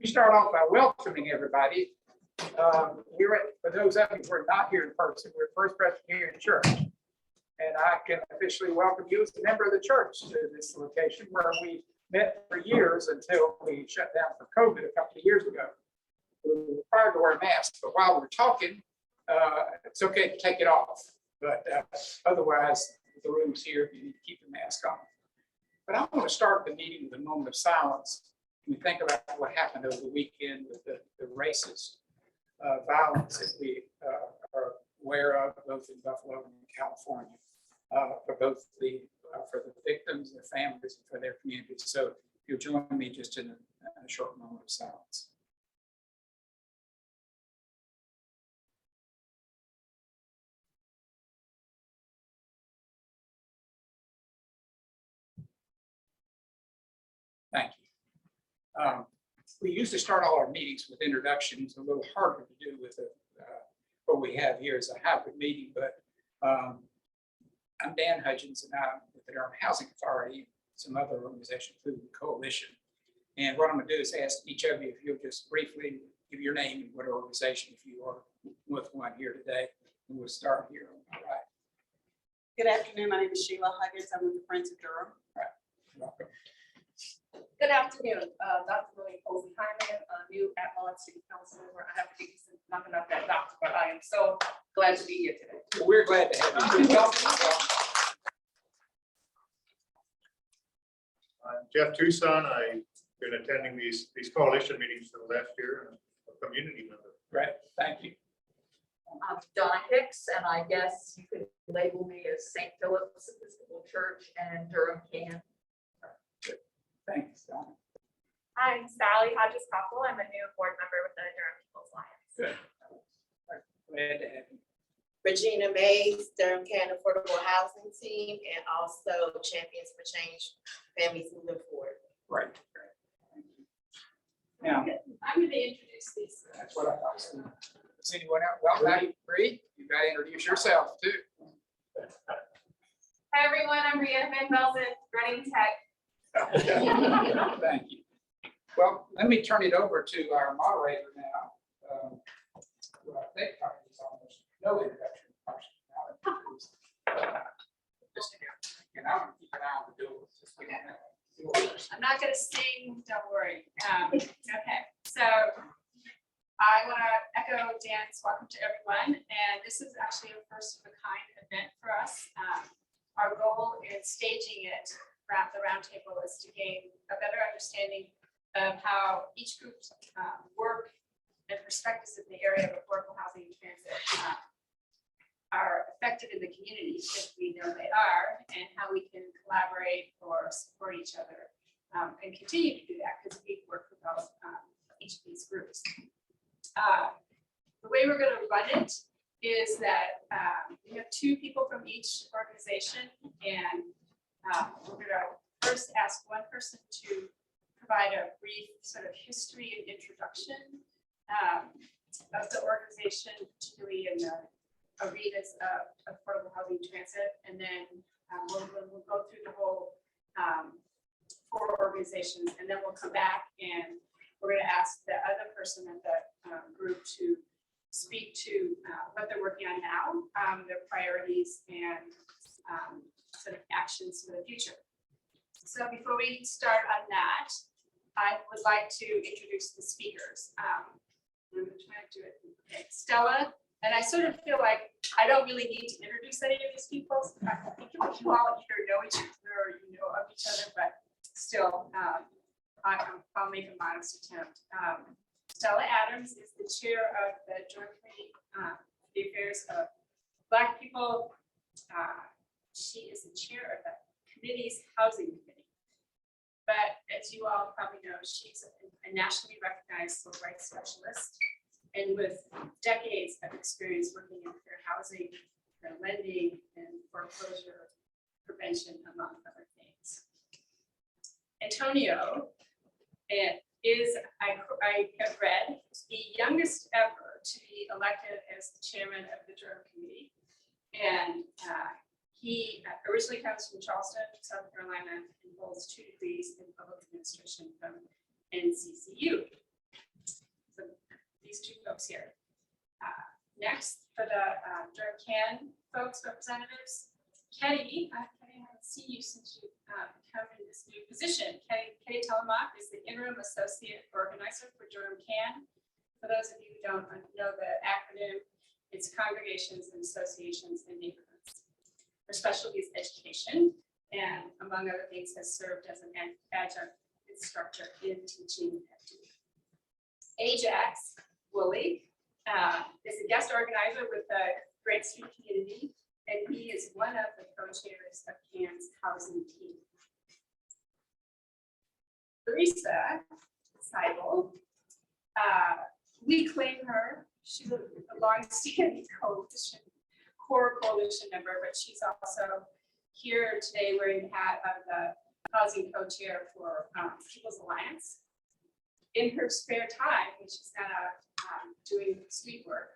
We start off by welcoming everybody. For those of you who are not here in person, we're First Presbyterian Church. And I can officially welcome you as a member of the church to this location where we met for years until we shut down for COVID a couple of years ago. We were required to wear masks, but while we're talking, it's okay to take it off. But otherwise, the room's here, you need to keep the mask on. But I want to start the meeting with a moment of silence. We think about what happened over the weekend with the racist violence that we are aware of, both in Buffalo and in California, for both for the victims, their families, and for their communities. So you'll join me just in a short moment of silence. Thank you. We used to start all our meetings with introductions, a little harder to do with what we have here is a hybrid meeting, but I'm Dan Hudgens and I'm with the Durham Housing Authority, some other organizations, including the Coalition. And what I'm going to do is ask each of you if you'll just briefly give your name and what organization, if you are with one here today. And we'll start here on my right. Good afternoon. My name is Sheila Huggins. I'm with the Friends of Durham. All right. Welcome. Good afternoon, Dr. Willie Posey Hyman, new at-large city council member. I have to get knocking out that doctor, but I am so glad to be here today. Well, we're glad to have you. I'm Jeff Tucson. I've been attending these coalition meetings for the last year and a community member. Great, thank you. I'm Donna Hicks, and I guess you could label me as St. Philip's Episcopal Church and Durham CAN. Thanks, Donna. I'm Sally Hodges-Koppel. I'm a new board member with the Durham People's Alliance. Good. Glad to have you. Regina Mays, Durham CAN Affordable Housing Team, and also Champions for Change Families Moving Forward. Right. Great. Thank you. Now, I'm going to introduce these. that's what I thought. Does anyone else? Well, now you agree. You got to introduce yourself too. Hi, everyone. I'm Brianna Van Velzen, running tech. Thank you. Well, let me turn it over to our moderator now. Who I think is almost no introduction. Just again, and I'm gonna keep an eye on the door. I'm not going to sing, don't worry. Okay, so I want to echo Dan's welcome to everyone. And this is actually a first of a kind event for us. Our goal in staging it, the roundtable, is to gain a better understanding of how each group's work and perspectives in the area of affordable housing and transit are effective in the community, if we know they are, and how we can collaborate or support each other and continue to do that because we work with all, each of these groups. The way we're going to run it is that we have two people from each organization, and we're going to first ask one person to provide a brief sort of history and introduction of the organization, particularly in the arenas of affordable housing transit, and then we'll go through the whole 4 organizations, and then we'll come back and we're going to ask the other person in the group to speak to what they're working on now, their priorities, and sort of actions for the future. So before we start on that, I would like to introduce the speakers. I'm going to try to do it. Okay. Stella, and I sort of feel like I don't really need to introduce any of these people. I think you all either know each other or you know of each other, but still, I'll make a modest attempt. Stella Adams is the chair of the Joint Committee for the Affairs of Black People. She is the chair of the committee's housing committee. But as you all probably know, she's a nationally recognized civil rights specialist, and with decades of experience working in fair housing, fair lending, and foreclosure prevention, among other things. Antonio is, I have read, the youngest ever to be elected as the chairman of the Durham Committee. And He originally comes from Charleston, South Carolina, and holds 2 degrees in public administration from NCCU. So these 2 folks here. Next, for the Durham CAN folks, representatives, Ketty, I haven't seen you since you come in this new position. Ketty Telemock is the interim associate organizer for Durham CAN. For those of you who don't know the acronym, it's Congregations and Associations in Neighborhoods. Her specialty is education, and among other things, has served as an adjunct instructor in teaching. Ajax Woolley is a guest organizer with the Great Street community, and he is one of the co-chairs of CAN's housing team. Teresa Seibel, we claim her. She's a long-standing core coalition member, but she's also here today wearing the hat of the housing co-chair for People's Alliance. In her spare time, when she's not out doing street work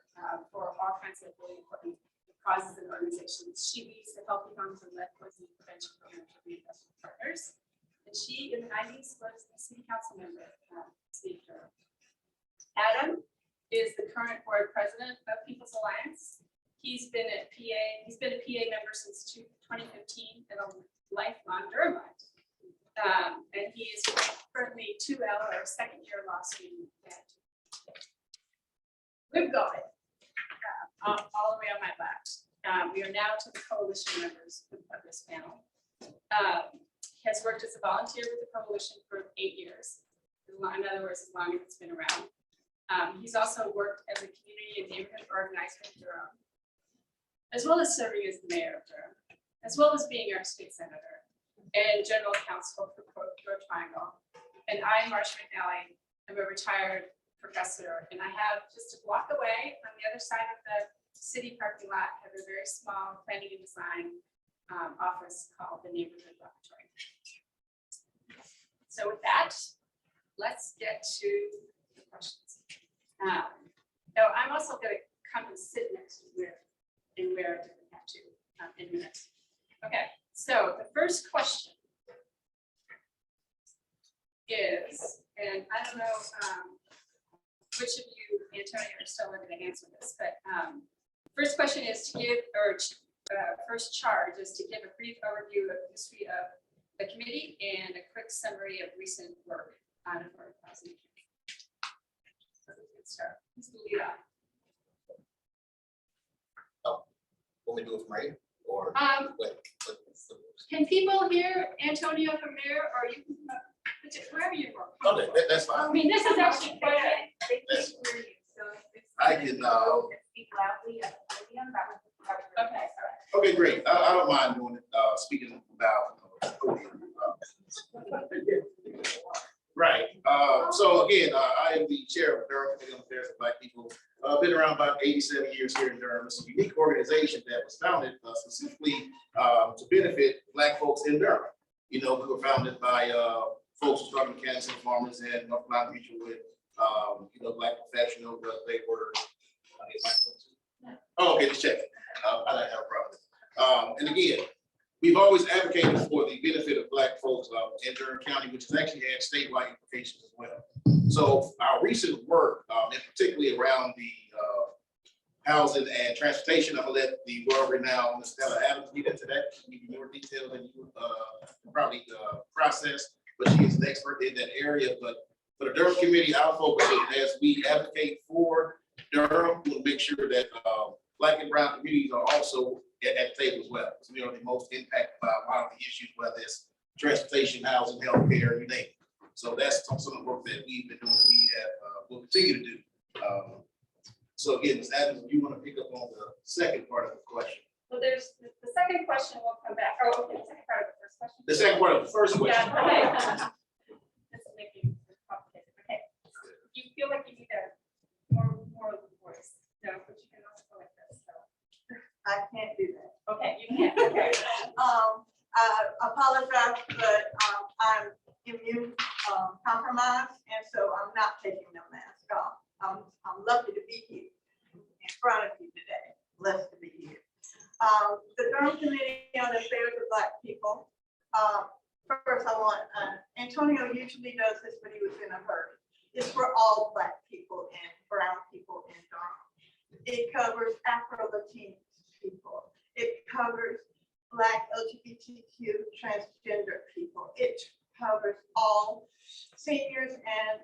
for all kinds of really important causes and organizations, she leads the Healthy Homes and Lead Poisoning Prevention Program for Reinvestment Partners. And she, in the 90s, was a city council member of City of Durham. Adam is the current board president of People's Alliance. He's been a PA member since 2015 and a lifelong Durhamite. And he is currently 2L or second-year law student at. We've got it all the way on my left. We are now to the coalition members of this panel. Has worked as a volunteer with the coalition for 8 years. In other words, as long as it's been around. He's also worked as a community and neighborhood organizer in Durham, as well as serving as the mayor of Durham, as well as being our state senator and general counsel for Port Triangle. And I, Marcia McNally, am a retired professor, and I have just a block away on the other side of the city parking lot, have a very small planning and design office called the Neighborhood Laboratory. So with that, let's get to the questions. Now, I'm also going to come and sit next to where and where I didn't have to in a minute. Okay, so the first question is, and I don't know which of you, Antonio or Stella, are going to answer this, but first question is to give, or first charge is to give a brief overview of the history of the committee and a quick summary of recent work on affordable housing. So we can start. Who's the lead off? Want me to do it from right here? Or Can people hear Antonio from there, or you can wherever you work? okay, that's I fine. mean, this is actually quite That's- a. I can, Speak loudly at the podium, that would be part of it. Okay, all right. okay, great. I don't mind doing it, speaking about podium. Right. So again, I am the chair of Durham Committee on Affairs of Black People. Been around about 87 years here in Durham. It's a unique organization that was founded specifically to benefit Black folks in Durham. You know, we were founded by folks who started mechanics and farmers and North Carolina Mutual with, you know, Black professionals. They were. Oh, okay, just checking. I don't have a problem. And again, we've always advocated for the benefit of Black folks in Durham County, which has actually had statewide implications as well. So our recent work, and particularly around the housing and transportation, I'm gonna let the world-renowned Ms. Stella Adams get into that. She can give you more detail than you probably process, but she is an expert in that area. But for the Durham committee, our focus is as we advocate for Durham, we'll make sure that Black and brown communities are also at the table as well. So we are the most impacted by a lot of the issues, whether it's transportation, housing, healthcare, you name it. So that's some of the work that we've been doing. We have will continue to do. So again, Ms. Adams, if you want to pick up on the second part of the question. Well, there's the second question will come back. Oh, okay, the second part of the first question. The second part of the first question. Yeah, okay. This is making it complicated. Okay. You feel like you need a more voice. No, but you can also go like this. So. I can't do that. Okay, you can. Okay. I apologize, but I'm immune compromised, and so I'm not taking the mask off. I'm lucky to be here in front of you today, blessed to be here. The Durham Committee on the Affairs of Black People. First, I want, Antonio usually does this, but he was in a hurry. It's for all Black people and brown people in Durham. It covers Afro-Latino people. It covers Black LGBTQ transgender people. It covers all seniors and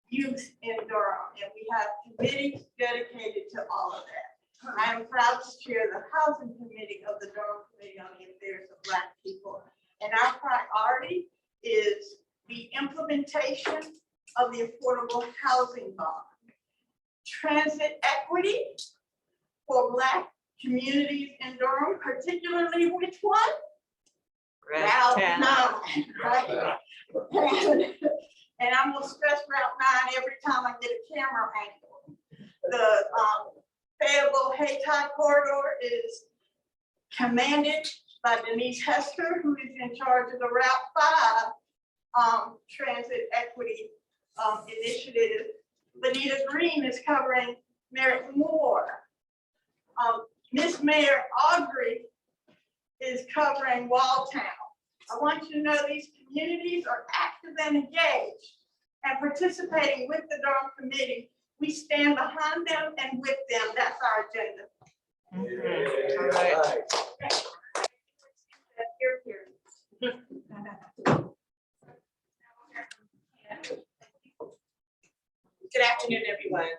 youth in Durham. And we have committees dedicated to all of that. I am proud to chair the Housing Committee of the Durham Committee on the Affairs of Black People. And our priority is the implementation of the affordable housing bond, transit equity for Black communities in Durham, particularly which one? Route 9, right? And I'm gonna stress Route 9 every time I get a camera angle. The Fayetteville Haytie corridor is commanded by Denise Hester, who is in charge of the Route 5 transit equity initiative. Benita Green is covering Merritt Moore. Miss Mayor Audrey is covering Walltown. I want you to know these communities are active and engaged and participating with the Durham Committee. We stand behind them and with them. That's our agenda. All right. Here. Good afternoon, everyone.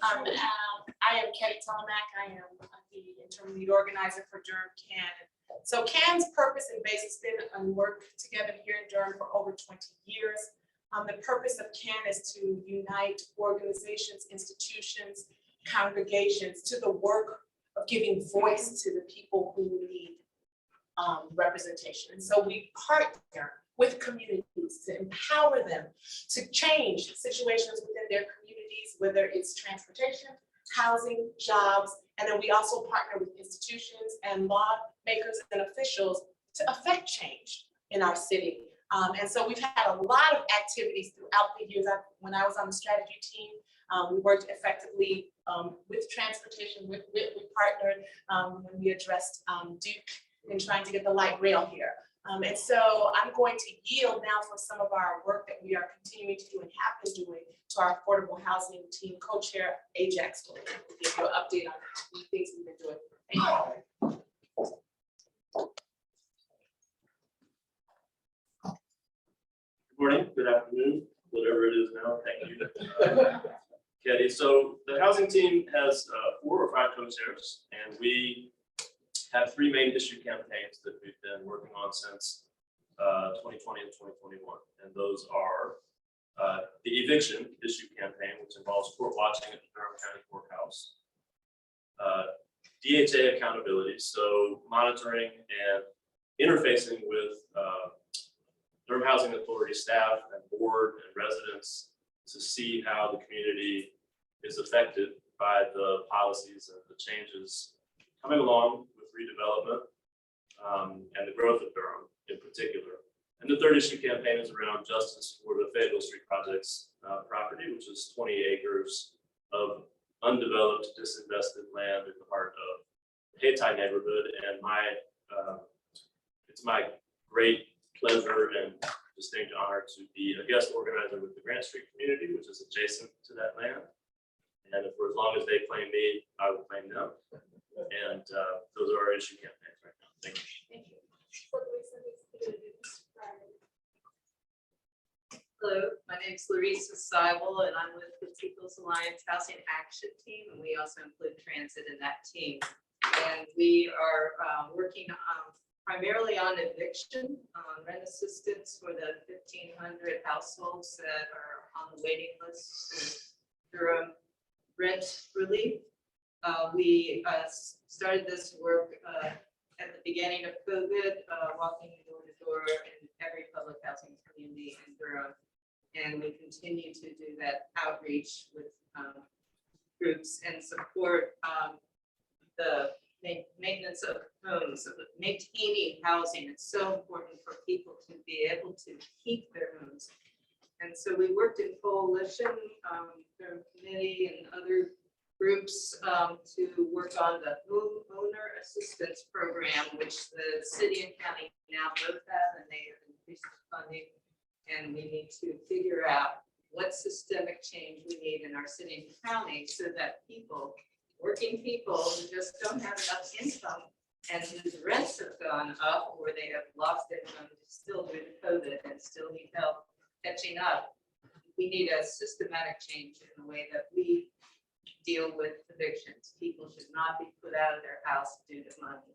I am Kelly Tomac. I am the interim lead organizer for Durham CAN. So CAN's purpose and base has been on work together here in Durham for over 20 years. The purpose of CAN is to unite organizations, institutions, congregations to the work of giving voice to the people who need representation. And so we partner with communities to empower them to change situations within their communities, whether it's transportation, housing, jobs, and then we also partner with institutions and lawmakers and officials to affect change in our city. And so we've had a lot of activities throughout the years. When I was on the strategy team, we worked effectively with transportation, we partnered when we addressed Duke in trying to get the light rail here. And so I'm going to yield now for some of our work that we are continuing to do and have been doing to our affordable housing team co-chair Ajax will give you an update on the things we've been doing. Thank you. Good morning, good afternoon, whatever it is now, thank you. Katie, so the housing team has 4 or 5 co-chairs, and we have 3 main issue campaigns that we've been working on since 2020 and 2021. And those are the eviction issue campaign, which involves court watching at the Durham County Courthouse. DHA accountability, so monitoring and interfacing with Durham Housing Authority staff and board and residents to see how the community is affected by the policies and the changes coming along with redevelopment and the growth of Durham in particular. And the 3rd issue campaign is around justice for the Fayetteville Street Project's property, which is 20 acres of undeveloped, disinvested land in the heart of the Haytie neighborhood. And it's my great pleasure and distinct honor to be a guest organizer with the Grant Street community, which is adjacent to that land. And for as long as they claim me, I will claim them. And those are our issue campaigns right now. Thank you. Thank you. Hello, my name is Larissa Seibel, and I'm with the People's Alliance Housing Action Team, and we also include transit in that team. And we are working primarily on eviction, rent assistance for the 1,500 households that are on the waiting list for Durham rent relief. We started this work at the beginning of COVID, walking door to door in every public housing community in Durham. And we continue to do that outreach with groups and support the maintenance of homes, maintaining housing. It's so important for people to be able to keep their homes. And so we worked in coalition, Durham Committee and other groups to work on the owner assistance program, which the city and county now both have, and they have increased the funding. And we need to figure out what systemic change we need in our city and county so that people, working people who just don't have enough income and whose rents have gone up or they have lost income still due to COVID and still need help catching up. We need a systematic change in the way that we deal with evictions. People should not be put out of their house due to money.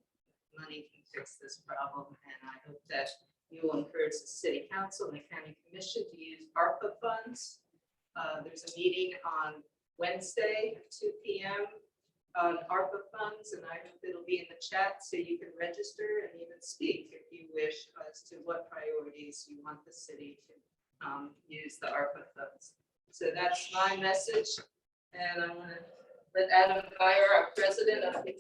Money can fix this problem, and I hope that you will encourage the city council and the county commission to use ARPA funds. There's a meeting on Wednesday at 2 p.m. on ARPA funds, and I hope it'll be in the chat so you can register and even speak if you wish as to what priorities you want the city to use the ARPA funds. So that's my message, and I'm going to let Adam Geyer, our president of the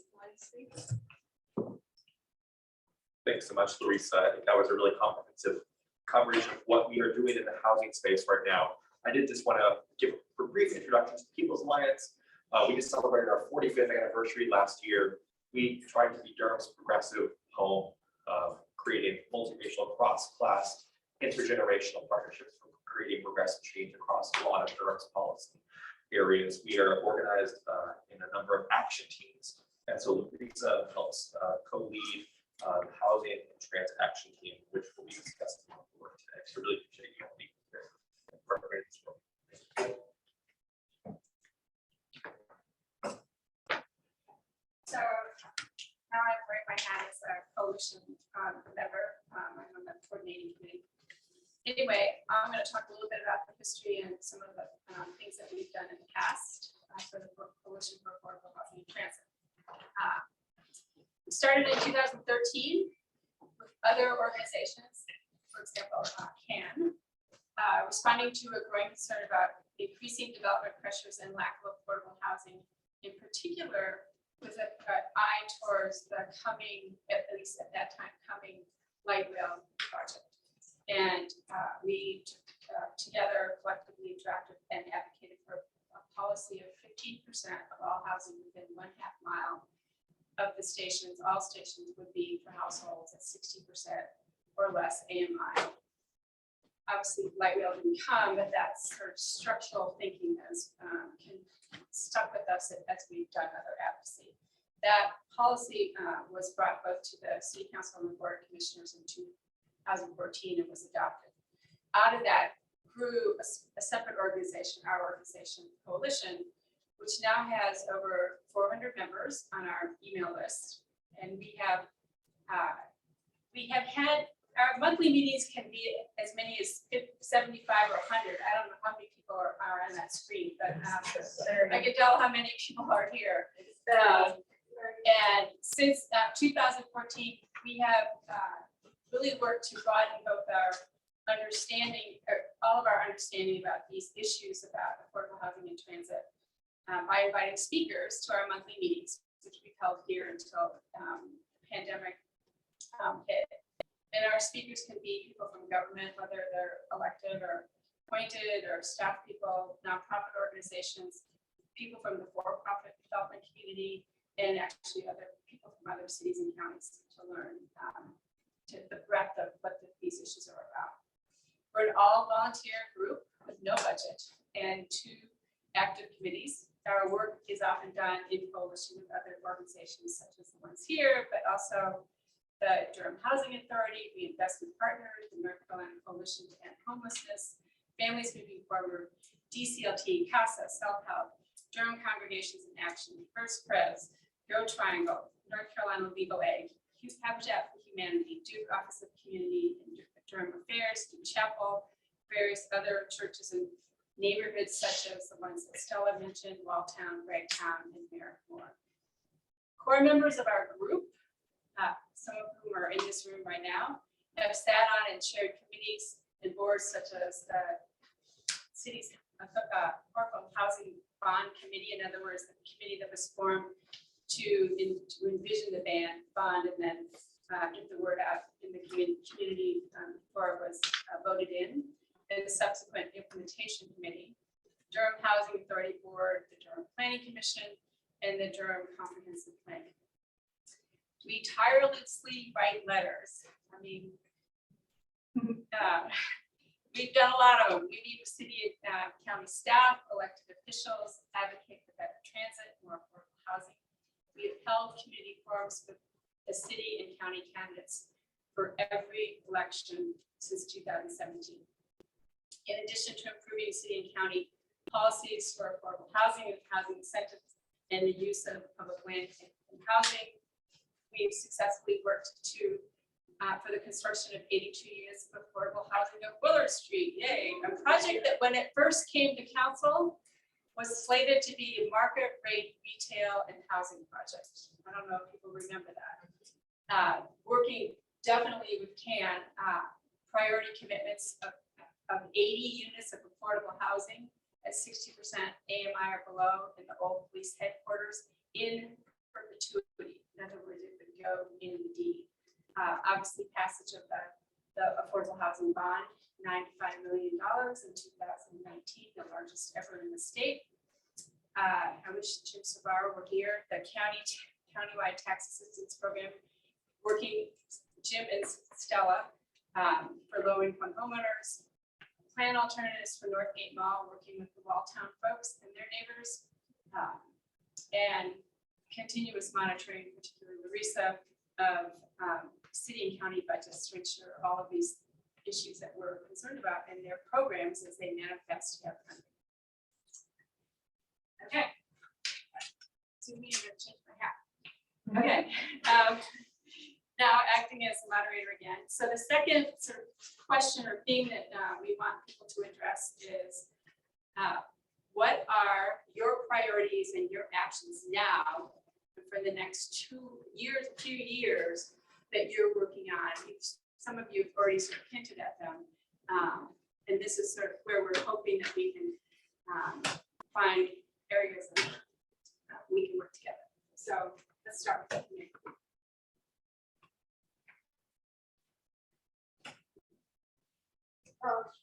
Thanks so much, Larissa. I think that was a really comprehensive coverage of what we are doing in the housing space right now. I did just want to give a brief introduction to People's Alliance. We just celebrated our 45th anniversary last year. We tried to be Durham's progressive home, creating multiracial, cross-class, intergenerational partnerships for creating progressive change across a lot of Durham's policy areas. We are organized in a number of action teams. And so Larissa helps co-lead the housing and transit action team, which will be discussed in the board today. So really appreciate you all being here. So now I've raised my hand as a coalition member. I'm on the coordinating committee. Anyway, I'm going to talk a little bit about the history and some of the things that we've done in the past for the Coalition for Affordable Housing and Transit. We started in 2013 with other organizations, for example, CAN, responding to a growing concern about increasing development pressures and lack of affordable housing, in particular with an eye towards the coming, at least at that time, coming light rail project. And we together collectively drafted and advocated for a policy of 15% of all housing within 1/2 mile of the stations. All stations would be for households at 60% or less AMI. Obviously, light rail didn't come, but that sort of structural thinking has stuck with us as we've done other advocacy. That policy was brought both to the City Council and the Board of Commissioners in 2014 and was adopted. Out of that grew a separate organization, our organization, Coalition, which now has over 400 members on our email list. And we have had, our monthly meetings can be as many as 75 or 100. I don't know how many people are on that screen, but I can tell how many people are here. And since 2014, we have really worked to broaden both our understanding, all of our understanding about these issues about affordable housing and transit by inviting speakers to our monthly meetings, which we've held here until the pandemic hit. And our speakers can be people from government, whether they're elected or appointed, or staff people, nonprofit organizations, people from the for-profit development community, and actually other people from other cities and counties to learn the breadth of what these issues are about. We're an all-volunteer group with no budget and 2 active committees. Our work is often done in coalition with other organizations such as the ones here, but also the Durham Housing Authority, the Investment Partners, the North Carolina Coalition to End Homelessness, Families Moving Forward, DCLT, CASA, Self-Help, Durham Congregations in Action, First Pres, Go Triangle, North Carolina Legal Aid, Habitat for Humanity, Duke Office of Community and Durham Affairs, Duke Chapel, various other churches and neighborhoods such as the ones that Stella mentioned, Walltown, Braggtown, and Merrickmore. Core members of our group, some of whom are in this room right now, have sat on and chaired committees and boards such as the city's Affordable Housing Bond Committee. In other words, the committee that was formed to envision the bond and then get the word out in the community before it was voted in, and the subsequent implementation committee. Durham Housing Authority Board, the Durham Planning Commission, and the Durham Comprehensive Plan. We tirelessly write letters. I mean, we've done a lot of them. We meet with city and county staff, elected officials, advocate for better transit, more affordable housing. We have held community forums with the city and county candidates for every election since 2017. In addition to improving city and county policies for affordable housing and housing incentives and the use of public land and housing, we've successfully worked for the construction of 82 units of affordable housing on Willard Street. Yay! A project that when it first came to council was slated to be a market rate retail and housing project. I don't know if people remember that. Working definitely with CAN, priority commitments of 80 units of affordable housing at 60% AMI or below in the old police headquarters in perpetuity. In other words, it would go in the deed. Obviously, passage of the affordable housing bond, $95 million in 2019, the largest ever in the state. I wish Jim Savaro were here. The countywide tax assistance program, working Jim and Stella for low-income homeowners. Plan alternatives for Northgate Mall, working with the Walltown folks and their neighbors, and continuous monitoring, particularly Larissa, of city and county budgets to ensure all of these issues that we're concerned about in their programs as they manifest have funding. Okay. So we need to change my hat. Okay. Now acting as the moderator again. So the second sort of question or theme that we want people to address is what are your priorities and your actions now for the next few years that you're working on? Some of you have already sort of hinted at them. And this is sort of where we're hoping that we can find areas that we can work together. So let's start with me.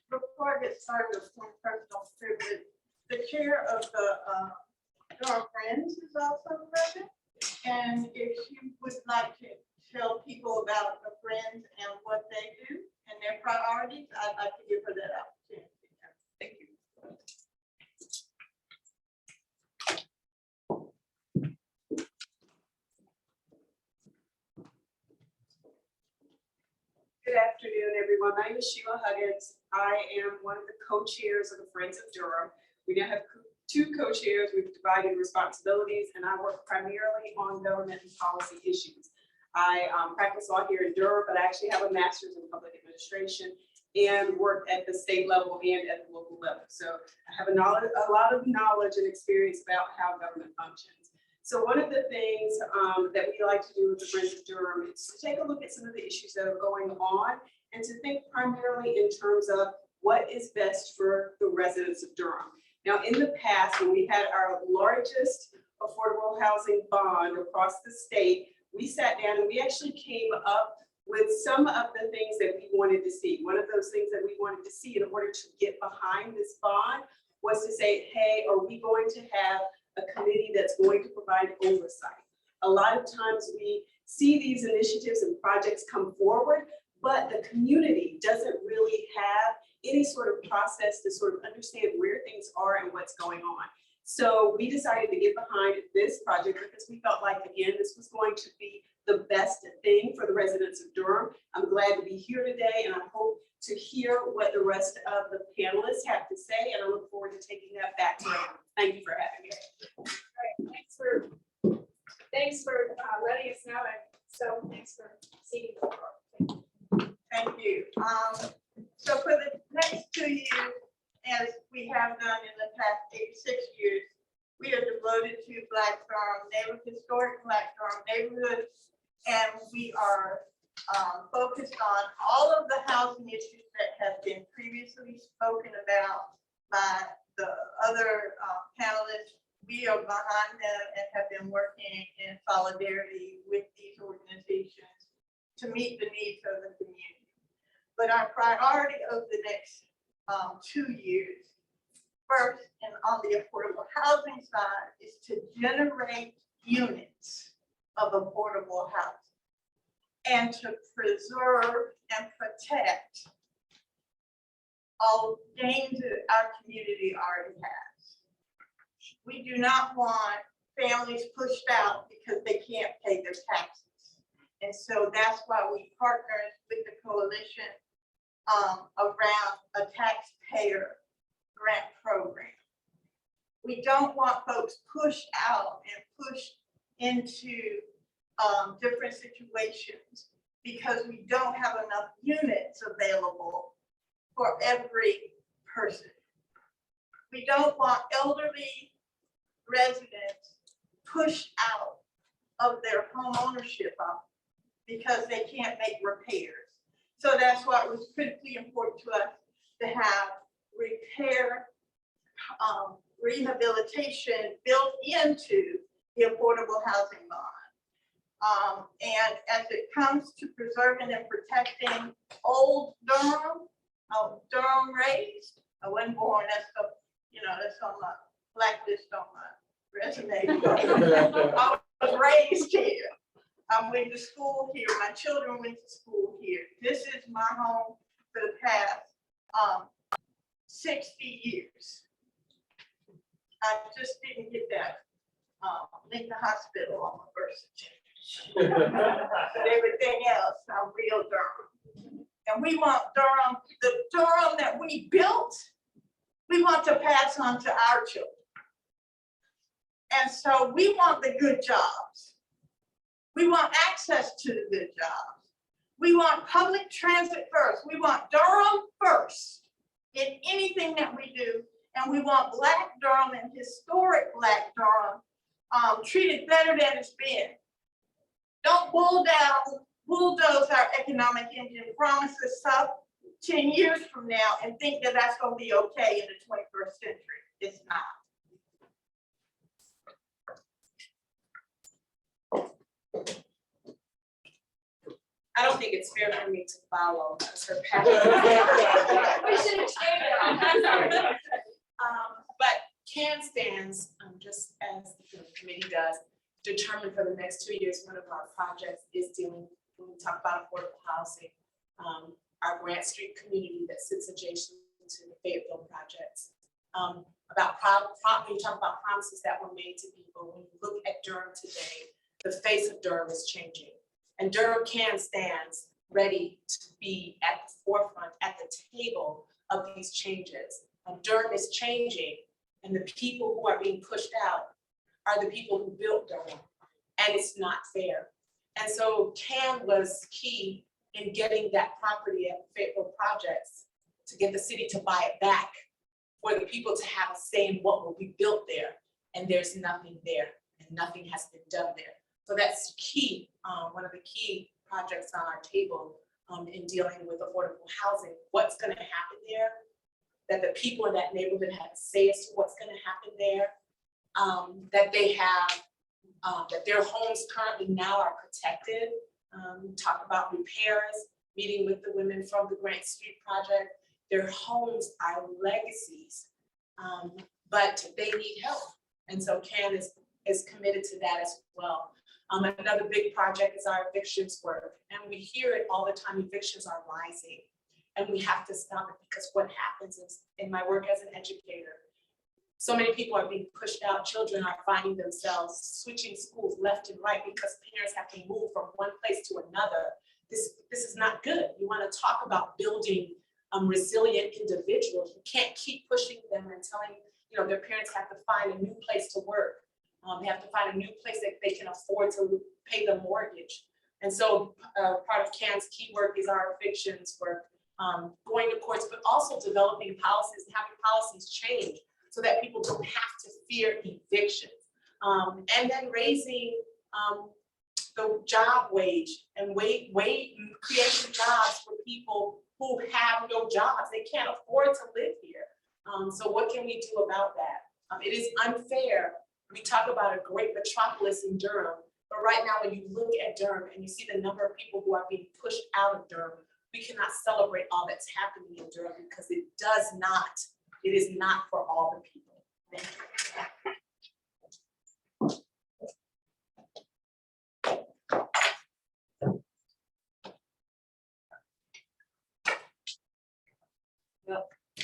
Before I get started with some personal privilege, the chair of the Durham Friends is also present. And if you would like to tell people about the Friends and what they do and their priorities, I'd like to give her that opportunity. Thank you. Good afternoon, everyone. My name is Sheila Huggins. I am one of the co-chairs of the Friends of Durham. We now have two co-chairs. We've divided responsibilities, and I work primarily on government and policy issues. I practice law here in Durham, but I actually have a master's in public administration and work at the state level and at the local level. So I have a lot of knowledge and experience about how government functions. So one of the things that we like to do with the Friends of Durham is to take a look at some of the issues that are going on and to think primarily in terms of what is best for the residents of Durham. Now, in the past, when we had our largest affordable housing bond across the state, we sat down and we actually came up with some of the things that we wanted to see. One of those things that we wanted to see in order to get behind this bond was to say, hey, are we going to have a committee that's going to provide oversight? A lot of times we see these initiatives and projects come forward, but the community doesn't really have any sort of process to sort of understand where things are and what's going on. So we decided to get behind this project because we felt like, again, this was going to be the best thing for the residents of Durham. I'm glad to be here today, and I hope to hear what the rest of the panelists have to say, and I look forward to taking that back to them. Thank you for having me. All right, thanks for letting us know, and so thanks for seeing the floor. Thank you. So for the next 2 years, as we have done in the past 86 years, we are devoted to Black Durham, historic Black Durham neighborhoods, and we are focused on all of the housing issues that have been previously spoken about by the other panelists. We are behind them and have been working in solidarity with these organizations to meet the needs of the community. But our priority over the next 2 years first and on the affordable housing side is to generate units of affordable housing and to preserve and protect all gains that our community already has. We do not want families pushed out because they can't pay their taxes. And so that's why we partnered with the coalition around a taxpayer grant program. We don't want folks pushed out and pushed into different situations because we don't have enough units available for every person. We don't want elderly residents pushed out of their home ownership because they can't make repairs. So that's why it was critically important to us to have repair rehabilitation built into the affordable housing bond. And as it comes to preserving and protecting old Durham, Durham raised, I wasn't born, that's the, that's on my blacklist on my resume. I was raised here. I went to school here. My children went to school here. This is my home for the past 60 years. I just didn't get that Lincoln Hospital on my birth certificate. But everything else, I'm real Durham. And we want Durham, the Durham that we built, we want to pass on to our children. And so we want the good jobs. We want access to the good jobs. We want public transit first. We want Durham first in anything that we do. And we want Black Durham and historic Black Durham treated better than it's been. Don't bulldoze our economic engine, promise us stuff 10 years from now and think that that's going to be okay in the 21st century. It's not. I don't think it's fair for me to follow her path. We should explain it. But CAN stands, just as the committee does, determined for the next 2 years, one of our projects is dealing, when we talk about affordable housing, our Grant Street community that sits adjacent to the Fayetteville projects. When you talk about promises that were made to people, when you look at Durham today, the face of Durham is changing. And Durham CAN stands ready to be at the forefront, at the table of these changes. Durham is changing, and the people who are being pushed out are the people who built Durham, and it's not fair. And so CAN was key in getting that property at Fayetteville projects to get the city to buy it back, for the people to have a say in what will be built there. And there's nothing there, and nothing has been done there. So that's key, one of the key projects on our table in dealing with affordable housing. What's going to happen there? That the people in that neighborhood have a say as to what's going to happen there. That they have, that their homes currently now are protected. We talk about repairs, meeting with the women from the Grant Street project. Their homes are legacies, but they need help. And so CAN is committed to that as well. Another big project is our evictions work. And we hear it all the time, evictions are rising. And we have to stop it, because what happens is, in my work as an educator, so many people are being pushed out. Children are finding themselves switching schools left and right because parents have to move from one place to another. This is not good. You want to talk about building resilient individuals. You can't keep pushing them and telling, their parents have to find a new place to work. They have to find a new place that they can afford to pay the mortgage. And so part of CAN's key work is our evictions work, going to courts, but also developing policies and having policies change so that people don't have to fear evictions. And then raising the job wage and creating jobs for people who have no jobs. They can't afford to live here. So what can we do about that? It is unfair. We talk about a great metropolis in Durham, but right now when you look at Durham and you see the number of people who are being pushed out of Durham, we cannot celebrate all that's happening in Durham because it does not It is not for all the people. Thank you.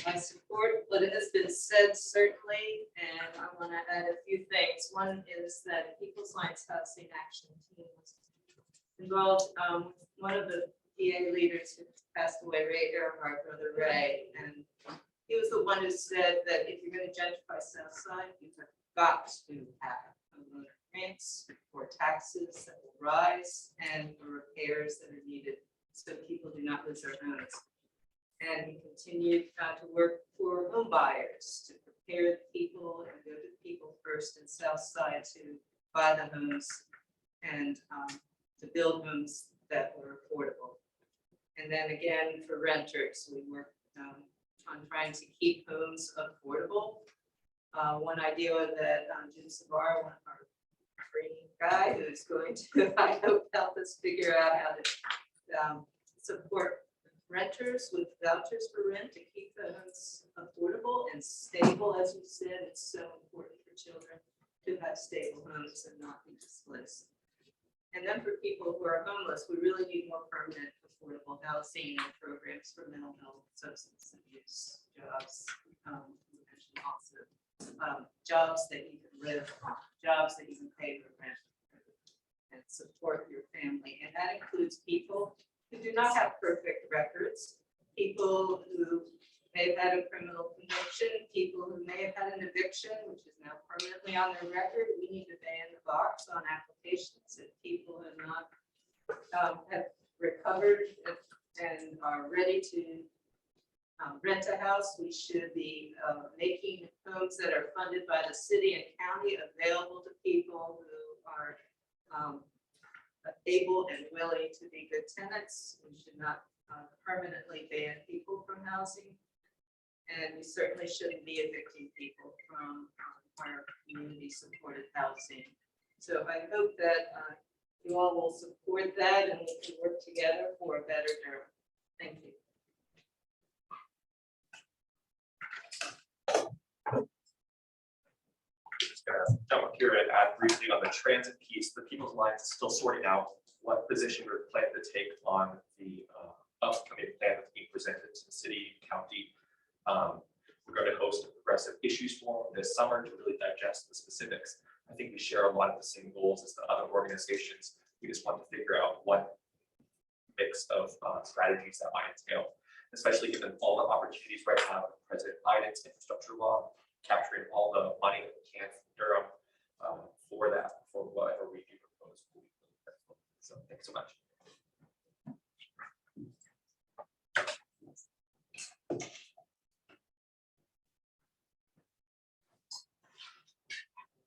I support what has been said certainly, and I want to add a few things. One is that People's Alliance Housing Action Team was involved. One of the PA leaders who passed away, Ray Earhart, brother Ray, and he was the one who said that if you're going to gentrify Southside, you've got to have homeowner grants for taxes that will rise and for repairs that are needed so people do not lose their homes. And he continued to work for home buyers to prepare the people and go to the people first in Southside to buy the homes and to build homes that were affordable. And then again, for renters, we worked on trying to keep homes affordable. One idea that Jim Savara, one of our training guy, who's going to, I hope, help us figure out how to support renters with vouchers for rent to keep the homes affordable and stable. As you said, it's so important for children to have stable homes and not be displaced. And then for people who are homeless, we really need more permanent affordable housing and programs for mental health, substance abuse, jobs. We mentioned also jobs that you can live on, jobs that you can pay for rent and support your family. And that includes people who do not have perfect records, people who may have had a criminal conviction, people who may have had an eviction, which is now permanently on their record. We need to ban the box on applications if people have not have recovered and are ready to rent a house. We should be making homes that are funded by the city and county available to people who are able and willing to be good tenants. We should not permanently ban people from housing. And we certainly shouldn't be evicting people from our community supported housing. So I hope that you all will support that and we can work together for a better Durham. Thank you. Jump up here and add briefly on the transit piece. The People's Alliance is still sorting out what position we're planning to take on the upcoming plan that's being presented to the city, county. We're going to host a progressive issues forum this summer to really digest the specifics. I think we share a lot of the same goals as the other organizations. We just want to figure out what mix of strategies that might entail, especially given all the opportunities right now with President Biden's infrastructure law, capturing all the money that we can from Durham for that, for whatever we do propose. So thanks so much.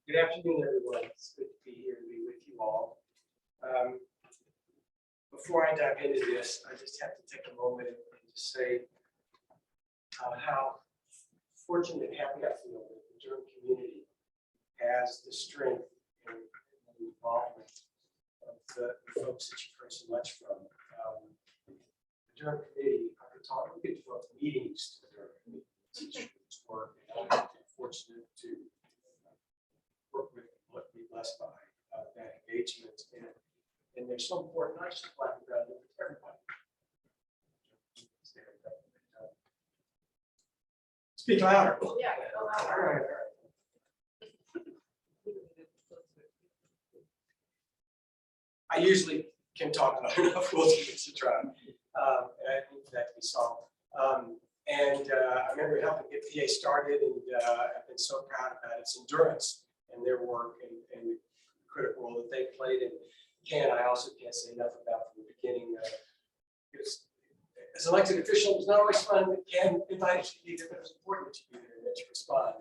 Good afternoon, everyone. It's good to be here to be with you all. Before I dive into this, I just have to take a moment and just say how fortunate and happy I feel that the Durham community has the strength and the involvement of the folks that you've heard so much from. The Durham committee, we could devote meetings to the Durham committee. Teachers work, and I'm fortunate to work with what we blessed by that engagement, and they're so important, not just to Black and brown, but to everybody. Speak louder. Yeah. All right. I usually can talk loud enough. We'll give it a try. And I think that can be solved. I remember helping get PA started, and I've been so proud about its endurance and their work and the critical role that they played. And CAN, I also can't say enough about from the beginning. As an elected official, it was not always fun, but CAN invited you to be there, but it was important to be there and that you respond.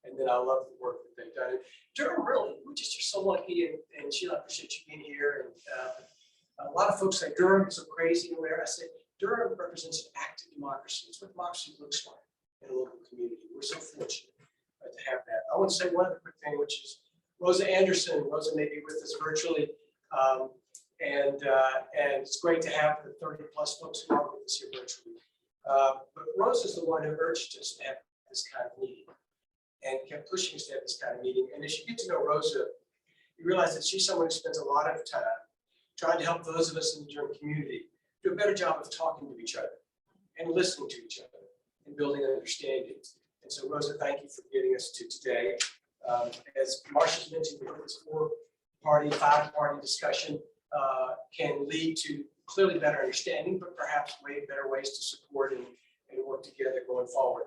And then I love the work that they've done. And Durham, really, we just are so lucky, and Sheila, I appreciate you being here. And a lot of folks say Durham is so crazy and where I say Durham represents an active democracy. It's what democracy looks like in a local community. We're so fortunate to have that. I want to say one other quick thing, which is Rosa Anderson. Rosa may be with us virtually. And it's great to have the 30+ folks who are with us here virtually. But Rosa is the one who urged us to have this kind of meeting and kept pushing us to have this kind of meeting. And as you get to know Rosa, you realize that she's someone who spends a lot of time trying to help those of us in the Durham community do a better job of talking to each other and listening to each other and building understanding. And so Rosa, thank you for getting us to today. As Marcia's mentioned, this 4-party, 5-party discussion can lead to clearly better understanding, but perhaps better ways to support and work together going forward.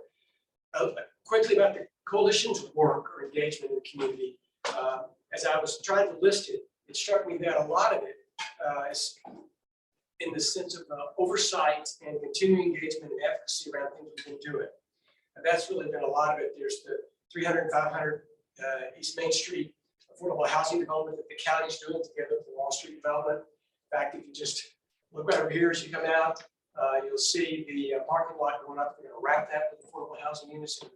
Quickly about the coalition's work or engagement in the community. As I was trying to list it, it struck me that a lot of it is in the sense of oversight and continuing engagement and advocacy around things we've been doing. And that's really been a lot of it. There's the 300 and 500 East Main Street affordable housing development that the county's doing together with the Wall Street development. In fact, if you just look over here as you come out, you'll see the parking lot going up. We're going to wrap that with affordable housing units and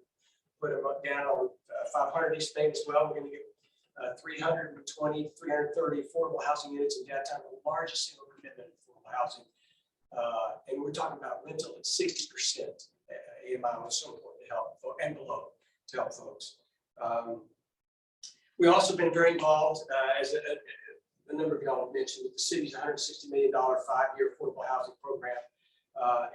put them up down on 500 East Main as well. We're going to get 320, 330 affordable housing units in downtown, the largest single commitment to affordable housing. And we're talking about rental at 60% AMI was so important to help and below to help folks. We've also been very involved, as a number of y'all have mentioned, with the city's $160 million 5-year affordable housing program.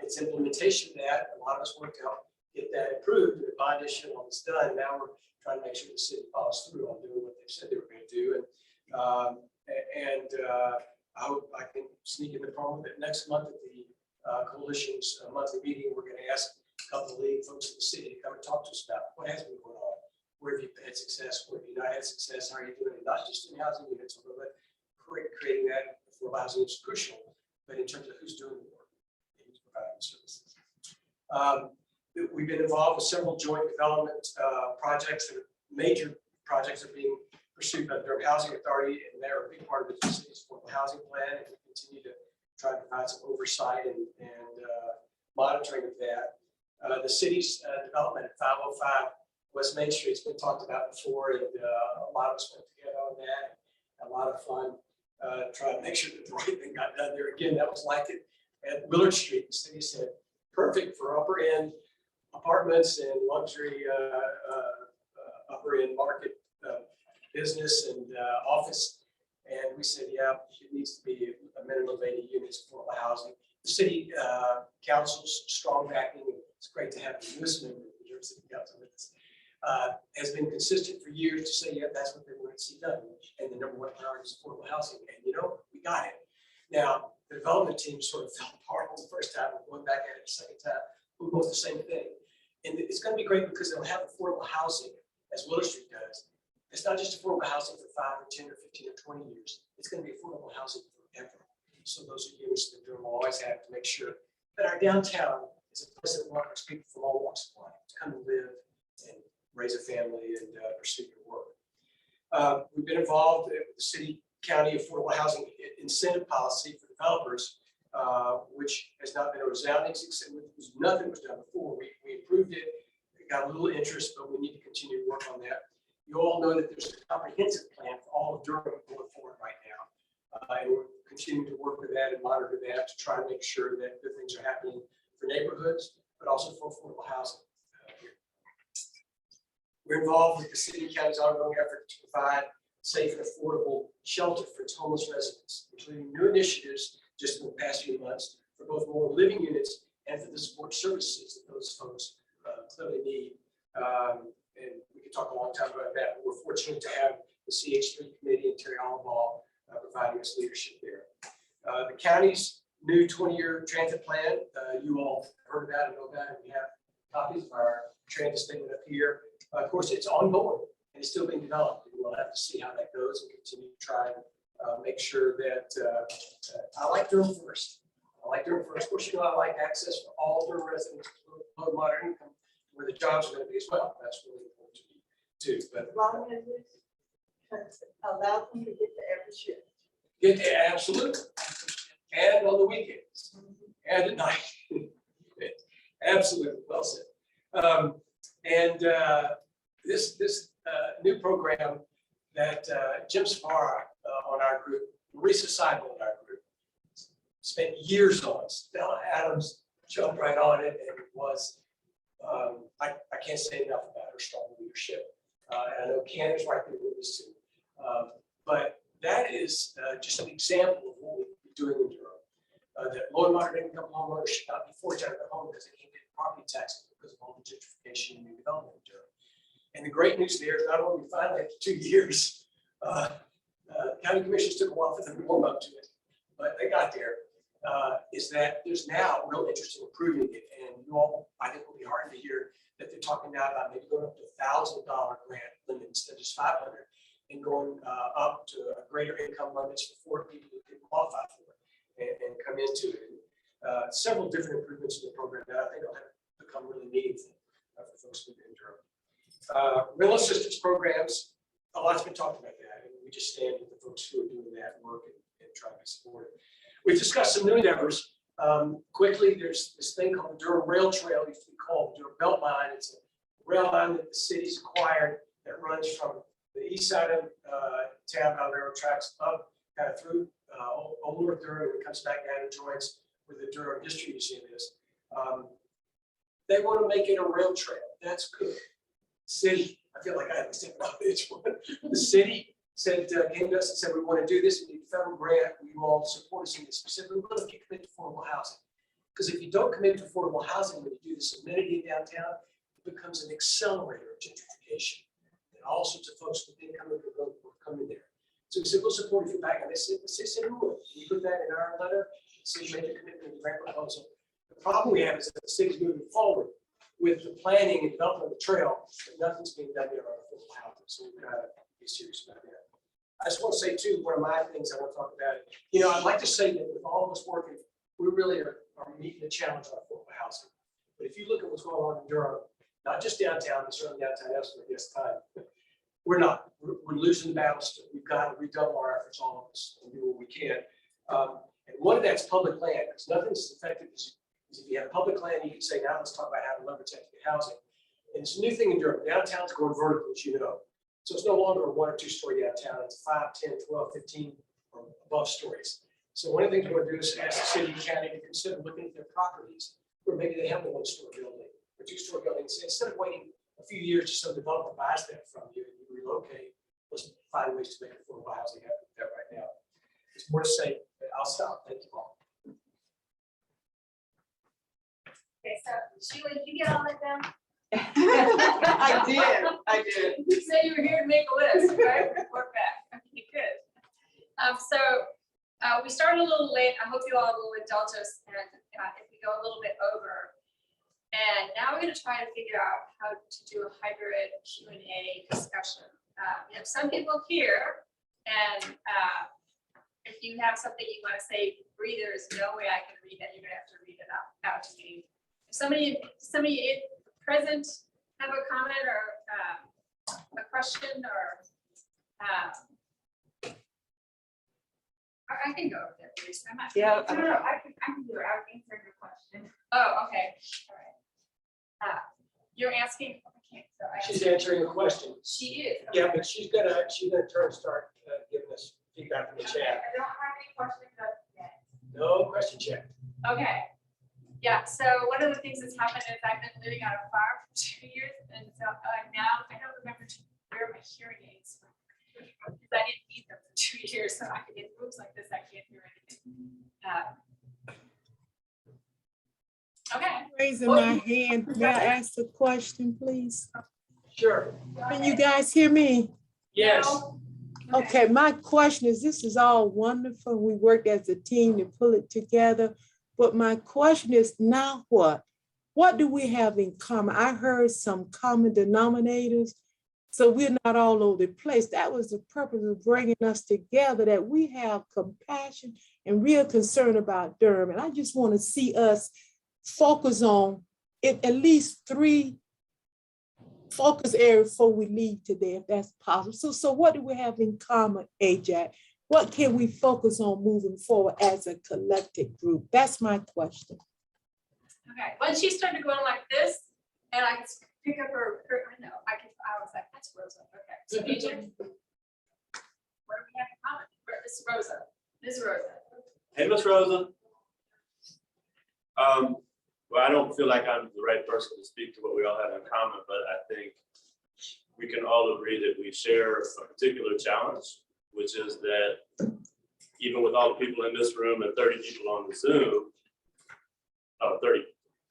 Its implementation of that, a lot of us worked to help get that approved, and the bond issue was done. Now we're trying to make sure the city follows through on doing what they said they were going to do. And I hope I can sneak in the promo that next month at the coalition's monthly meeting, we're going to ask a couple of leading folks in the city to come and talk to us about what has been going on. Where have you had success? Where have you not had success? How are you doing it? Not just in housing units, although creating that affordable housing is crucial, but in terms of who's doing the work and who's providing the services. We've been involved with several joint development projects, and major projects are being pursued by the Durham Housing Authority, and they're a big part of the city's affordable housing plan, and we continue to try to provide some oversight and monitoring of that. The city's development at 505 West Main Street has been talked about before, and a lot of us went together on that. A lot of fun trying to make sure that the right thing got done there. Again, that was like it at Willard Street. The city said perfect for upper end apartments and luxury upper end market business and office. And we said, yeah, it needs to be a minimum of 80 units for affordable housing. The city council's strong backing. It's great to have the newest member of the Durham City Council with us. Has been consistent for years to say, yeah, that's what they want to see done. And the number one priority is affordable housing. And you know, we got it. Now, the development team sort of fell apart the first time. We're going back at it the second time. We both the same thing. And it's going to be great because they'll have affordable housing, as Willard Street does. It's not just affordable housing for 5 or 10 or 15 or 20 years. It's going to be affordable housing forever. So those are units that Durham will always have to make sure that our downtown is a place that welcomes people from all walks of life to come and live and raise a family and pursue your work. We've been involved with the city county affordable housing incentive policy for developers, which has not been a resounding success. Nothing was done before. We improved it. It got a little interest, but we need to continue to work on that. You all know that there's a comprehensive plan for all of Durham going forward right now. And we're continuing to work with that and monitor that to try to make sure that good things are happening for neighborhoods, but also for affordable housing. We're involved with the city and county's ongoing effort to provide safe and affordable shelter for its homeless residents, including new initiatives just in the past few months for both more living units and for the support services that those folks clearly need. And we could talk a long time about that, but we're fortunate to have the CH3 committee and Terry Hollowall providing us leadership there. The county's new 20-year transit plan, you all heard about and know about it. We have copies of our transit statement up here. Of course, it's ongoing and it's still being developed. We'll have to see how that goes and continue to try and make sure that I like Durham first. I like Durham first. Of course, you know, I like access for all Durham residents, low moderate income, where the jobs are going to be as well. That's really important to me too. But As long as it's allow them to get to every shift. get there, absolutely. And on the weekends and at night. Absolutely, well said. This new program that Jim Sparrow on our group, Marisa Seibel in our group, spent years on. Stella Adams jumped right on it and was I can't say enough about her strong leadership. And I know Ken is right there with us too. But that is just an example of what we're doing in Durham. That low and moderate income homeowners should not be forced out of their home because they can't get property taxes because of all the gentrification and new development in Durham. And the great news there is not only finally after 2 years, county commissioners took a while for them to warm up to it, but they got there. Is that there's now real interest in improving it, and you all, I think, will be heartened to hear that they're talking now about maybe going up to $1,000 grant limit instead of just 500, and going up to a greater income limits for people who can qualify for it and come into it. Several different improvements in the program that I think will have become really meaningful for folks who are in Durham. Rental assistance programs, a lot's been talked about that, and we just stand with the folks who are doing that work and trying to support it. We've discussed some new endeavors. Quickly, there's this thing called the Durham Rail Trail, used to be called Durham Belt Line. It's a rail line that the city's acquired that runs from the east side of town by railroad tracks up kind of through Old North Durham, and it comes back down and joins where the Durham History Museum is. They want to make it a rail trail. That's good. City, I feel like I have to step out this one. The city said, came to us and said, we want to do this. We need a federal grant. We all support us in this specifically. What if you commit to affordable housing? Because if you don't commit to affordable housing, when you do this amenity in downtown, it becomes an accelerator of gentrification. And all sorts of folks with income will come in there. So we said, we'll support you back. And they said we would. We put that in our letter. The city made a commitment to the grant proposal. The problem we have is that the city's moving forward with the planning and development of the trail, but nothing's being done there on affordable housing. So we've got to be serious about that. I just want to say too, one of my things I want to talk about, I'd like to say that with all of us working, we really are meeting the challenge on affordable housing. But if you look at what's going on in Durham, not just downtown, but certainly downtown elsewhere, yes, time, we're not. We're losing the battles. We've got to redouble our efforts, all of us, and do what we can. And one of that's public land, because nothing's as effective as if you have public land, you can say, now let's talk about how to leverage that to get housing. And it's a new thing in Durham. Downtown's going vertical, as you know. So it's no longer a 1 or 2 story downtown. It's 5, 10, 12, 15 or above stories. So one of the things we're going to do is ask the city and county to consider looking at their properties where maybe they have a 1 story building or 2 story buildings. Instead of waiting a few years to some developer buys that from you and you relocate, let's find ways to make affordable housing happen with that right now. There's more to say, but I'll stop. Thank you all. Okay, so Sheila, did you get all that down? I did. You said you were here to make a list, right? Report back. Okay, good. We started a little late. I hope you all will indulge us and if we go a little bit over. And now we're going to try to figure out how to do a hybrid Q&A discussion. We have some people here, and if you have something you want to say, there is no way I can read that. You're going to have to read it out to me. If somebody present have a comment or a question or I can go over there, please. I'm not. Yeah. No, I can do it. I can answer your question. Oh, okay. All right. You're asking. Okay, so She's answering a question. She is. Yeah, but she's gonna start giving us feedback from the chat. I don't have any questions yet. No question check. Okay. Yeah, so one of the things that's happened is I've been living on a farm for 2 years, and so now I don't remember to wear my hearing aids because I didn't need them for 2 years, so I can get moves like this, I can't hear anything. Okay. Raising my hand, may I ask a question, please? Sure. Can you guys hear me? Yes. No? Okay, my question is, this is all wonderful. We worked as a team to pull it together. But my question is, now what? What do we have in common? I heard some common denominators, so we're not all over the place. That was the purpose of bringing us together, that we have compassion and real concern about Durham. And I just want to see us focus on at least 3 focus areas before we leave today, if that's possible. So what do we have in common, AJAC? What can we focus on moving forward as a collective group? That's my question. Okay, once she started going like this, and I could pick up her I was like, that's Rosa. Okay, so AJ, what do we have in common? This is Rosa. This is Rosa. Hey, Miss Rosa. Well, I don't feel like I'm the right person to speak to what we all have in common, but I think we can all agree that we share a particular challenge, which is that even with all the people in this room and 30 people on the Zoom, 30,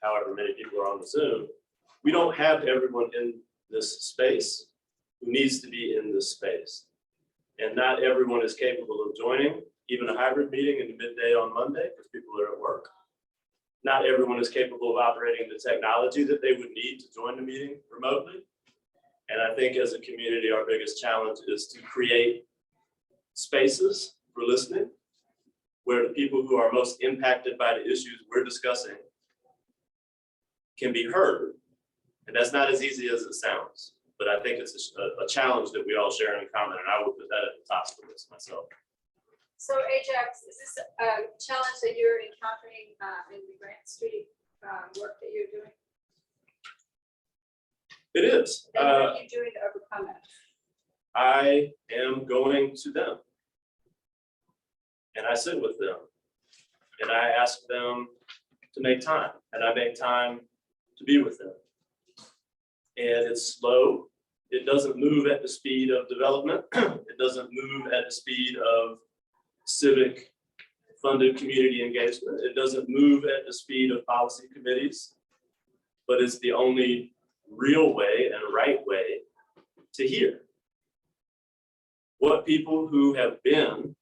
however many people are on the Zoom, we don't have everyone in this space who needs to be in this space. And not everyone is capable of joining even a hybrid meeting in the midday on Monday because people are at work. Not everyone is capable of operating the technology that they would need to join the meeting remotely. And I think as a community, our biggest challenge is to create spaces for listening where the people who are most impacted by the issues we're discussing can be heard. And that's not as easy as it sounds, but I think it's a challenge that we all share in common, and I would put that at the top of the list myself. So Ajax, is this a challenge that you're encountering in the Grant Street work that you're doing? It is. And what are you doing to overcome it? I am going to them. And I sit with them. And I ask them to make time. And I make time to be with them. And it's slow. It doesn't move at the speed of development. It doesn't move at the speed of civic funded community engagement. It doesn't move at the speed of policy committees, but it's the only real way and right way to hear what people who have been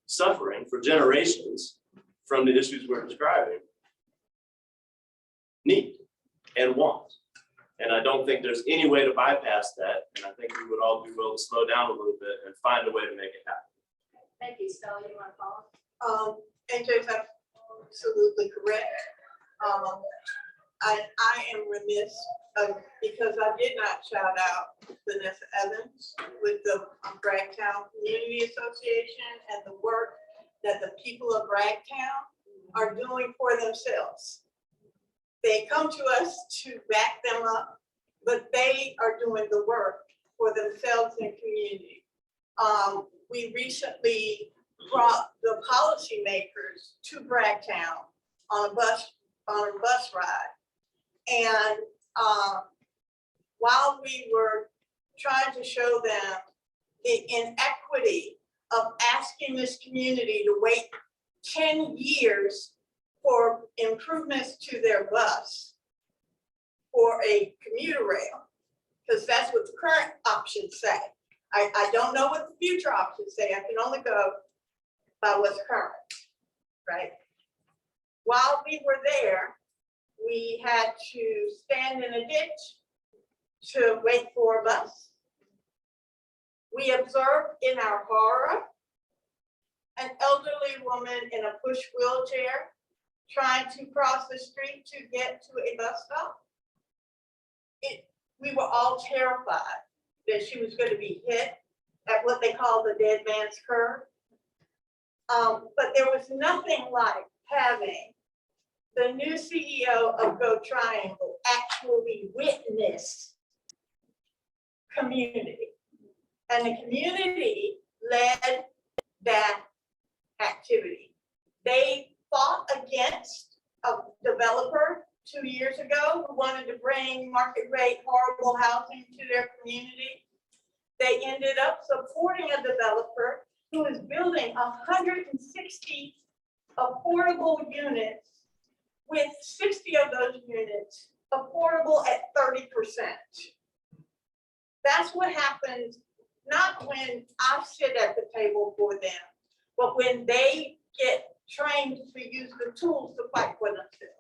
suffering for generations from the issues we're describing need and want. And I don't think there's any way to bypass that. And I think we would all do well to slow down a little bit and find a way to make it happen. Thank you, Stella. You want to follow? AJ's absolutely correct. I am remiss because I did not shout out Vanessa Evans with the Braggtown Community Association and the work that the people of Braggtown are doing for themselves. They come to us to back them up, but they are doing the work for themselves and community. We recently brought the policymakers to Braggtown on a bus ride. And while we were trying to show them the inequity of asking this community to wait 10 years for improvements to their bus for a commuter rail, because that's what the current options say. I don't know what the future options say. I can only go by what's current, right? While we were there, we had to stand in a ditch to wait for a bus. We observed in our horror an elderly woman in a push wheelchair trying to cross the street to get to a bus stop. We were all terrified that she was going to be hit at what they call the dead man's curve. But there was nothing like having the new CEO of Go Triangle actually witness community. And the community led that activity. They fought against a developer 2 years ago who wanted to bring market rate horrible housing to their community. They ended up supporting a developer who is building 160 affordable units, with 60 of those units affordable at 30%. That's what happens, not when I sit at the table for them, but when they get trained to use the tools to fight for themselves.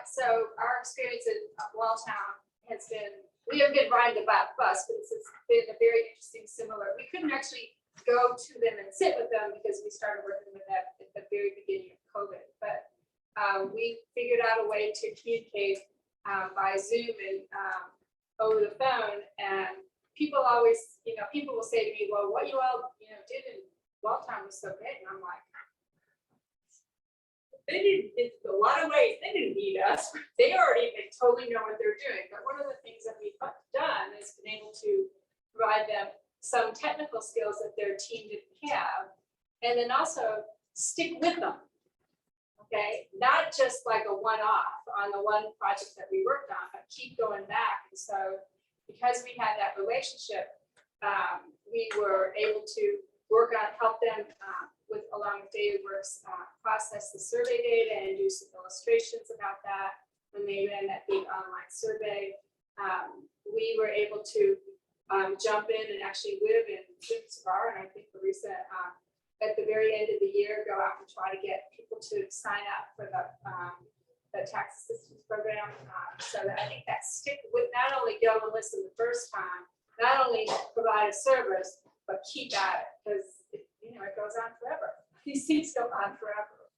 So our experience in Welltown has been, we have been riding the bus, but it's been a very interesting similar. We couldn't actually go to them and sit with them because we started working with them at the very beginning of COVID. But we figured out a way to communicate by Zoom and over the phone. And people always, people will say to me, well, what you all, did in Welltown was so great. And I'm like, they didn't, in a lot of ways, they didn't need us. They totally know what they're doing. But one of the things that we've done is been able to provide them some technical skills that their team didn't have, and then also stick with them. Okay, not just like a one-off on the one project that we worked on, but keep going back. And so because we had that relationship, we were able to work on, help them with, along with David Works, process the survey data and do some illustrations about that. When they ran that big online survey, we were able to jump in and actually live in Bar, and I think Larissa, at the very end of the year, go out and try to get people to sign up for the tax assistance program. So that I think that stick with not only go and listen the first time, not only provide a service, but keep at it, because you know it goes on forever. These things go on forever.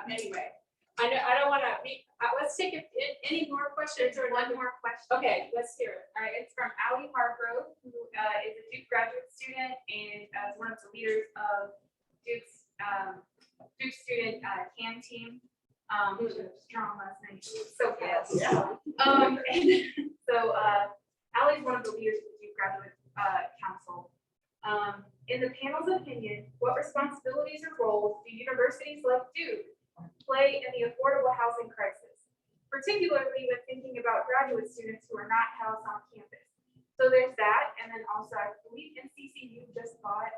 Anyway, I know I don't want to be. Let's take any more questions or One more question. Okay, let's hear it. All right, it's from Allie Hargrove, who is a Duke graduate student and is one of the leaders of Duke's Duke student CAN team. Which was strong last night. So fast. Yeah. And so Allie's one of the leaders of the Duke Graduate Council. In the panel's opinion, what responsibilities or roles do universities like Duke play in the affordable housing crisis, particularly when thinking about graduate students who are not housed on campus? So there's that, and then also I believe NCCU just bought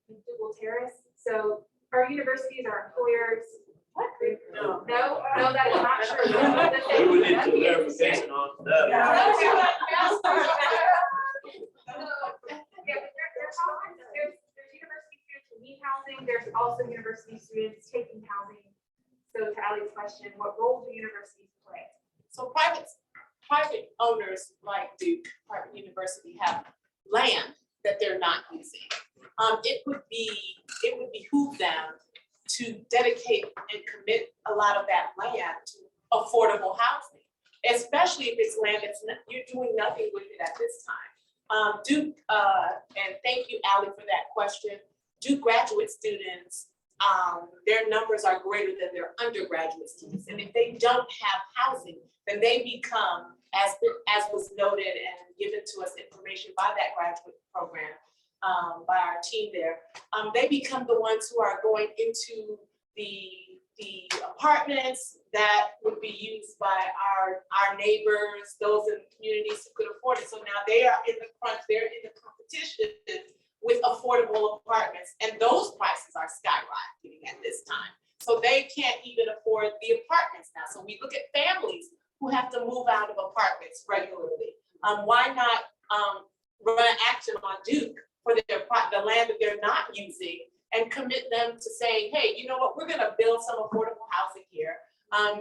Dual Terrace. So our universities, our employers. What? No, that is not true. We would need some clarification on that. There's university students who need housing. There's also university students taking housing. So to Allie's question, what role do universities play? So private owners like Duke, private university, have land that they're not using. It would behoove them to dedicate and commit a lot of that land to affordable housing, especially if it's land that's you're doing nothing with it at this time. Duke, and thank you, Allie, for that question. Duke graduate students, their numbers are greater than their undergraduate students, and if they don't have housing, then they become, as was noted and given to us information by that graduate program, by our team there, they become the ones who are going into the apartments that would be used by our neighbors, those in the communities who could afford it. So now they are in the crunch, they're in the competition with affordable apartments, and those prices are skyrocketing at this time. So they can't even afford the apartments now. So we look at families who have to move out of apartments regularly. Why not run action on Duke for the land that they're not using and commit them to saying, hey, you know what, we're gonna build some affordable housing here,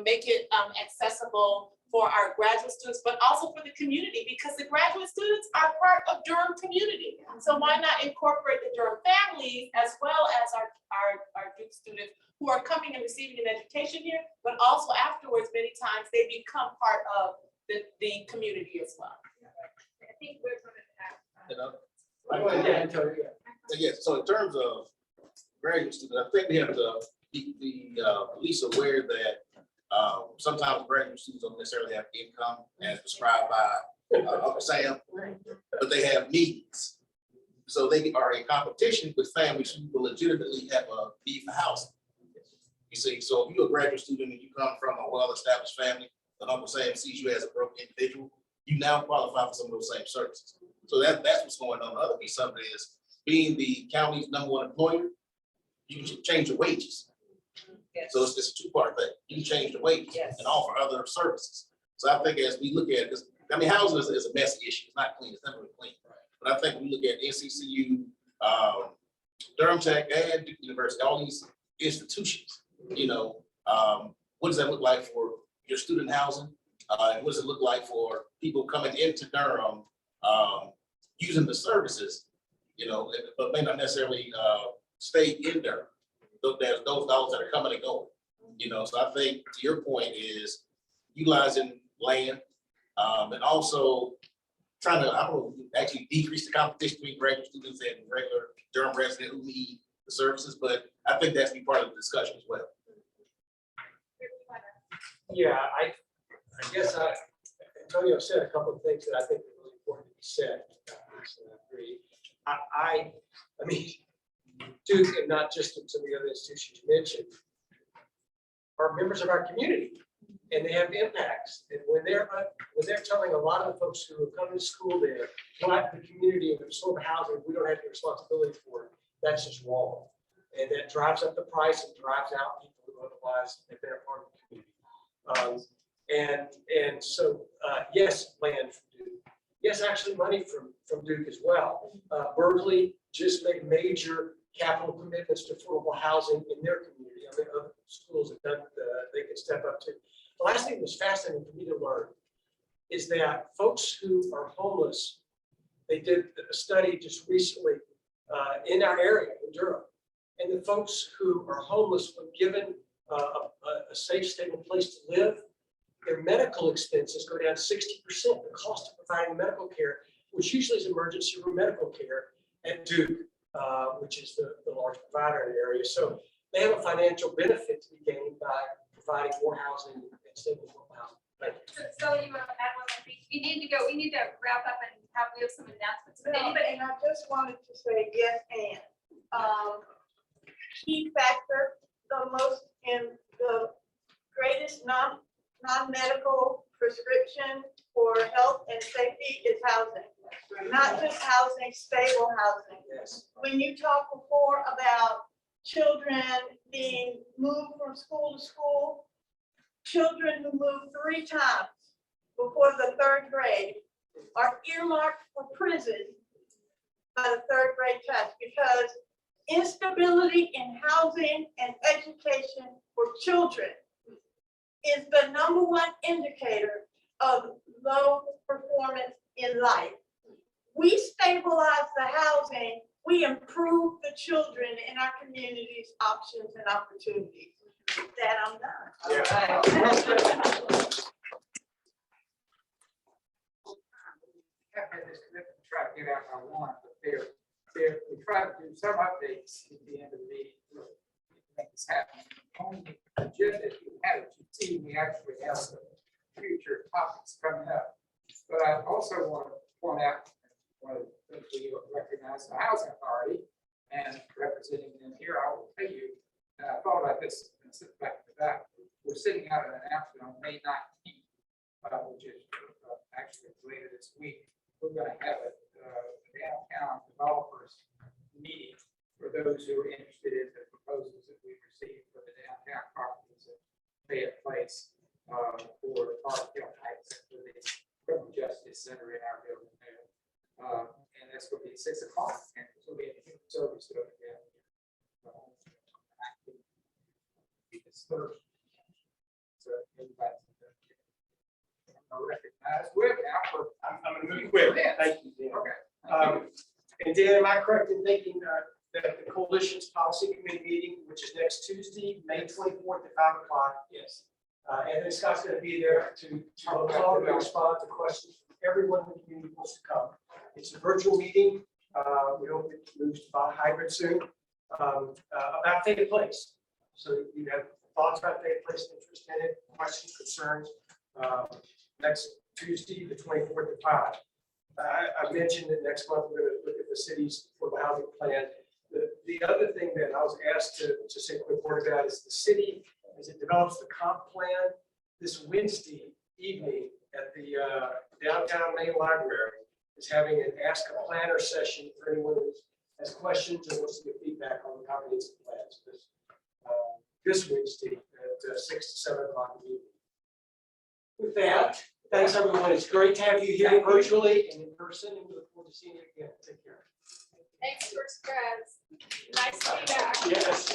make it accessible for our graduate students, but also for the community, because the graduate students are part of Durham community. So why not incorporate the Durham families as well as our Duke students who are coming and receiving an education here, but also afterwards, many times they become part of the community as well. I think we're going to You know? Yeah. Yes, so in terms of graduate students, I think we have to be at least aware that sometimes graduate students don't necessarily have income as prescribed by Uncle Sam, but they have needs. So they are in competition with families who will legitimately have a need for housing. You see, so if you're a graduate student and you come from a well-established family, and Uncle Sam sees you as a broke individual, you now qualify for some of those same services. So that's what's going on. The other piece of it is, being the county's #1 employer, you can change your wages. Yes. So it's just a two-part thing. You can change the wages Yes. and offer other services. So I think as we look at this, I mean, housing is a messy issue. It's not clean. It's never really clean. But I think when we look at NCCU, Durham Tech, and Duke University, all these institutions, you know, what does that look like for your student housing? And what does it look like for people coming into Durham, using the services, you know, but may not necessarily stay in Durham. There's those dollars that are coming and going, you know. So I think to your point is utilizing land, and also trying to, I don't know, actually decrease the competition between graduate students and regular Durham residents who need the services. But I think that's be part of the discussion as well. Yeah, I guess Antonio said a couple of things that I think are really important to be said. I agree. I mean, Duke, and not just in some of the other institutions you mentioned, are members of our community and they have impacts. And when they're telling a lot of the folks who have come to school there, what the community and the sort of housing, we don't have the responsibility for it, that's just wrong. And that drives up the price and drives out people who otherwise have been a part of the community. And so, yes, land from Duke. Yes, actually money from Duke as well. Berkeley just made major capital commitments to affordable housing in their community. I mean, other schools have done, they can step up to. The last thing that was fascinating for me to learn is that folks who are homeless, they did a study just recently in our area in Durham. And the folks who are homeless, when given a safe, stable place to live, their medical expenses go down 60%. The cost of providing medical care, which usually is emergency room medical care at Duke, which is the large provider in the area. So they have a financial benefit to be gained by providing more housing and stable housing. Thank you. So you want to add one more thing? We need to wrap up and we have some announcements. But No, anybody? and I just wanted to say yes, and key factor, the greatest non-medical prescription for health and safety is housing. Not just housing, stable housing. Yes. When you talked before about children being moved from school to school, children who moved 3 times before the 3rd grade are earmarked for prison by the 3rd grade test, because instability in housing and education for children is the #1 indicator of low performance in life. We stabilize the housing, we improve the children in our community's options and opportunities. With that, I'm done. Yeah. I've had this commitment to try to get out our warrant, but we try to do some updates at the end of the meeting. To make this happen. On the agenda, if you have it, you see we actually have the future topics coming up. But I also want to point out, one of the things we recognize the Housing Authority and representing them here, I will tell you, and I thought about this and sit back to back. We're sitting out an announcement on May 19th, which is actually later this week. We're going to have a downtown developers meeting for those who are interested in the proposals that we received for the downtown properties that Fayette Place, for Park Hill Heights, and for the criminal justice center in our building there. And that's going to be at 6 o'clock, and it's going to be a human service over there. It's Thursday. So everybody. I recognize we're now for. I'm going to move quick. Thank you, Dan. Okay. And Dan, am I correct in thinking that the coalition's policy committee meeting, which is next Tuesday, May 24th at 5 o'clock? Yes. Anthony Scott's going to be there to call and respond to questions from everyone in the community who wants to come. It's a virtual meeting. We hope it moves to hybrid soon, about Fayette Place. So you have thoughts about Fayette Place, interest in it, questions, concerns. Next Tuesday, the 24th at 5. I mentioned that next month we're going to look at the city's affordable housing plan. The other thing that I was asked to say a quick word about is the city, as it develops the comp plan this Wednesday evening at the downtown main library, is having an Ask a Planner session for anyone who has questions or wants to get feedback on the comprehensive plans. This Wednesday at 6 to 7 o'clock in the evening. With that, thanks everyone. It's great to have you here virtually and in person, and we look forward to seeing you again. Take care. Thanks, First Grads. Nice to be back. Yes.